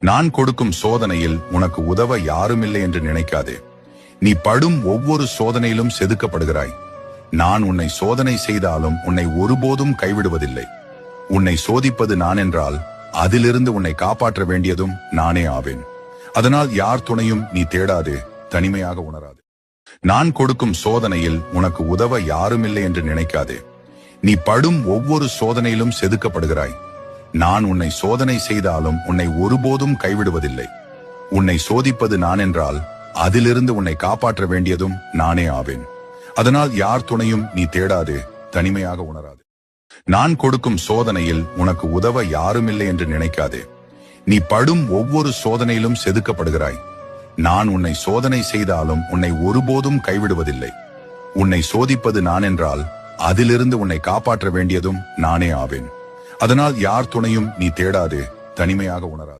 நான் கொடுக்கும் சோதனையில் உனக்கு உதவ யாருமில்லை என்று நினைக்காதே. நீ படும் ஒவ்வொரு சோதனையிலும் செதுக்கப்படுகிறாய். நான் உன்னை சோதனை செய்தாலும் உன்னை ஒருபோதும் கைவிடுவதில்லை. உன்னை சோதிப்பது நான் என்றால் அதிலிருந்து உன்னை காப்பாற்ற வேண்டியதும் நானே ஆவேன். அதனால் யார் துணையும் நீ தேடாதே, தனிமையாக உணராது. நான் கொடுக்கும் சோதனையில் உனக்கு உதவ யாருமில்லை என்று நினைக்காதே. நீ படும் ஒவ்வொரு சோதனையிலும் செதுக்கப்படுகிறாய். நான் உன்னை சோதனை செய்தாலும் உன்னை ஒருபோதும் கைவிடுவதில்லை. உன்னை சோதிப்பது நான் என்றால் அதிலிருந்து உன்னை காப்பாற்ற வேண்டியதும் நானே ஆவேன். அதனால் யார் துணையும் நீ தேடாதே, தனிமையாக உணராது. நான் கொடுக்கும் சோதனையில் உனக்கு உதவ யாருமில்லை என்று நினைக்காதே. நீ படும் ஒவ்வொரு சோதனையிலும் செதுக்கப்படுகிறாய். நான் உன்னை சோதனை செய்தாலும் உன்னை ஒருபோதும் கைவிடுவதில்லை. உன்னை சோதிப்பது நான் என்றால் அதிலிருந்து உன்னை காப்பாற்ற வேண்டியதும் நானே ஆவேன். அதனால் யார் துணையும் நீ தேடாதே, தனிமையாக உணராது.